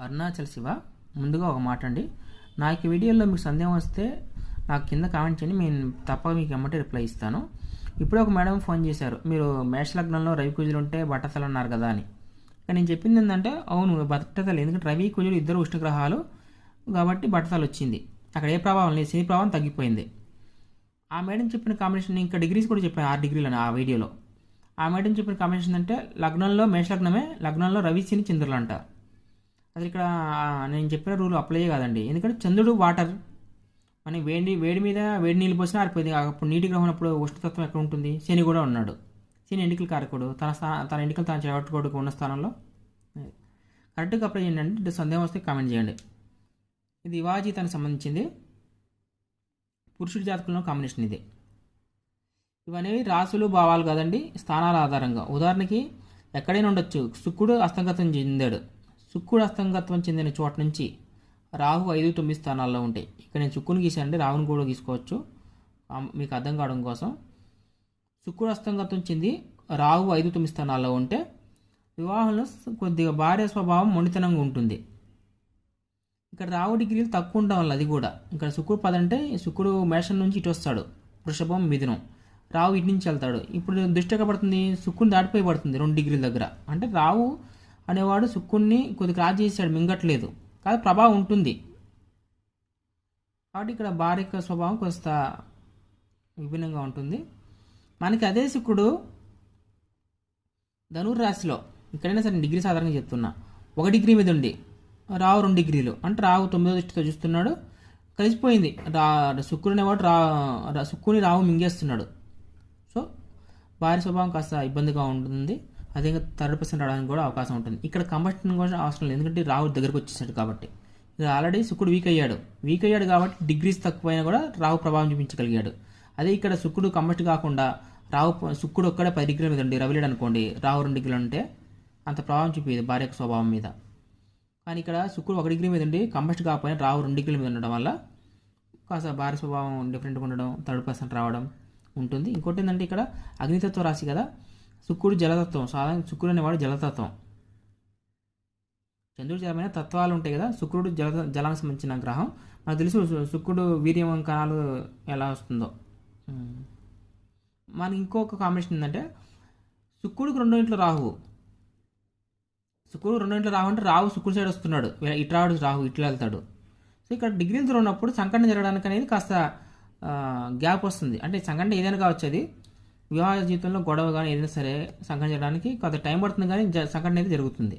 అరుణాచల్ శివ, ముందుగా ఒక మాట అండి. నాకు ఈ వీడియోలో మీకు సందేహం వస్తే నాకు కింద కామెంట్ చేయండి, నేను తప్పక మీకు ఎమ్మటే రిప్లై ఇస్తాను. ఇప్పుడే ఒక మేడం ఫోన్ చేశారు, మీరు మేష లగ్నంలో రవి కుజులు ఉంటే బట్టతలు అన్నారు కదా అని. కానీ నేను చెప్పింది ఏంటంటే, అవును బట్టతలు, ఎందుకంటే రవి కుజులు ఇద్దరు ఉష్ణగ్రహాలు కాబట్టి బట్టతలు వచ్చింది. అక్కడ ఏ ప్రభావం లేదు, శని ప్రభావం తగ్గిపోయింది. ఆ మేడం చెప్పిన కాంబినేషన్ ఇంకా డిగ్రీస్ కూడా చెప్పాను, 6 డిగ్రీలని ఆ వీడియోలో. ఆ మేడం చెప్పిన కాంబినేషన్ అంటే లగ్నంలో మేష లగ్నమే, లగ్నంలో రవి శని చంద్రులు అంటారు. అసలు ఇక్కడ నేను చెప్పిన రూల్ అప్లై కాదండి. ఎందుకంటే చంద్రుడు వాటర్, మనం వేడి మీద వేడి నీళ్ళు పోసినా ఆరిపోయింది. అప్పుడు నీటి గ్రహం ఉన్నప్పుడు ఉష్ణతత్వం ఎక్కడ ఉంటుంది? శని కూడా ఉన్నాడు. శని ఎండికలు కారకుడు, తన ఎండికలు తాను చేపట్టుకోవడానికి ఉన్న స్థానంలో కరెక్ట్గా అప్లై చేయండి అంటే. సందేహం వస్తే కామెంట్ చేయండి. ఇది వివాహజీతానికి సంబంధించింది, పురుషుడి జాతకంలో కాంబినేషన్ ఇది. ఇవనేవి రాసులు భావాలు కాదండి, స్థానాల ఆధారంగా. ఉదాహరణకి ఎక్కడైనా ఉండొచ్చు. శుక్రుడు అస్తంగతం చెందాడు, శుక్రుడు అస్తంగత్వం చెందిన చోట నుంచి రాహు 5, 9 స్థానాల్లో ఉంటాయి. ఇక్కడ నేను శుక్రుని గీసానండి, రాహుని కూడా గీసుకోవచ్చు మీకు అర్థం కావడం కోసం. శుక్రుడు అస్తంగతం చెంది రాహు 5, 9 స్థానాల్లో ఉంటే వివాహంలో కొద్దిగా భార్య స్వభావం మొండితనంగా ఉంటుంది. ఇక్కడ రాహు డిగ్రీలు తక్కువ ఉండడం వల్ల, అది కూడా ఇక్కడ శుక్రుడు 10 అంటే శుక్రుడు మేషం నుంచి ఇటు వస్తాడు, వృషభం మిథునం, రాహు ఇటు నుంచి వెళ్తాడు. ఇప్పుడు దృష్టి ఎక్కడ పడుతుంది? శుక్రుని దాటిపోయి పడుతుంది 2 డిగ్రీల దగ్గర. అంటే రాహు అనేవాడు శుక్రుణ్ణి కొద్దిగా రాజు చేశాడు, మింగట్లేదు, కాదు ప్రభావం ఉంటుంది. కాబట్టి ఇక్కడ భార్య స్వభావం కొంత విభిన్నంగా ఉంటుంది. మనకి అదే శుక్రుడు ధనుర్రాశిలో, ఇక్కడైనా సరే డిగ్రీ సాధారణంగా చెప్తున్నా, 1 డిగ్రీ మీద ఉండి రావు 2 డిగ్రీలు అంటే రావు 9వ దృష్టితో చూస్తున్నాడు, కలిసిపోయింది. శుక్రుడు అనేవాడు శుక్రుని రావు మింగేస్తున్నాడు. సో భార్య స్వభావం కాస్త ఇబ్బందిగా ఉంటుంది. అదే 30% రావడానికి కూడా అవకాశం ఉంటుంది. ఇక్కడ కంబషన్ కూడా అవసరం లేదు, ఎందుకంటే రావు దగ్గరకు వచ్చేసాడు కాబట్టి. ఇది ఆల్రెడీ శుక్రుడు వీక్ అయ్యాడు కాబట్టి డిగ్రీస్ తక్కువైనా కూడా రావు ప్రభావం చూపించగలిగాడు. అదే ఇక్కడ శుక్రుడు కంబస్ట్ కాకుండా శుక్రుడు ఒక్కడే 10 డిగ్రీల మీద ఉండి రవిలేడు అనుకోండి, రావు 2 డిగ్రీలు ఉంటే అంత ప్రభావం చూపేది భార్య స్వభావం మీద. కానీ ఇక్కడ శుక్రుడు 1 డిగ్రీ మీద ఉండి కంబస్ట్ కాకపోయినా రావు 2 డిగ్రీల మీద ఉండడం వల్ల కాస్త భార్య స్వభావం డిఫరెంట్గా ఉండడం, 30% రావడం ఉంటుంది. ఇంకోటి ఏంటంటే ఇక్కడ అగ్నితత్వ రాశి కదా, శుక్రుడు జలతత్వం. సాధారణ శుక్రుడు అనేవాడు జలతత్వం. చంద్రుడు జలమైన తత్వాలు ఉంటాయి కదా, శుక్రుడు జలానికి సంబంధించిన గ్రహం. మనకు తెలుసు శుక్రుడు వీర్యం కణాలు ఎలా వస్తుందో. మనకి ఇంకొక కాంబినేషన్ ఏంటంటే శుక్రుడికి 2వ ఇంట్లో రాహు. శుక్రుడు 2వ ఇంట్లో రాహు అంటే రాహు శుక్రుడు సైడ్ వస్తున్నాడు, ఇటు రాడు, రాహు ఇట్లా వెళ్తాడు. సో ఇక్కడ డిగ్రీలతో ఉన్నప్పుడు సంఘటన జరగడానికి అనేది కాస్త గ్యాప్ వస్తుంది. అంటే సంఘటన ఏదైనా కావచ్చు, అది వివాహ జీవితంలో గొడవ కానీ ఏదైనా సరే సంఘటన జరగడానికి కొంత టైం పడుతుంది, కానీ సంఘటన అయితే జరుగుతుంది.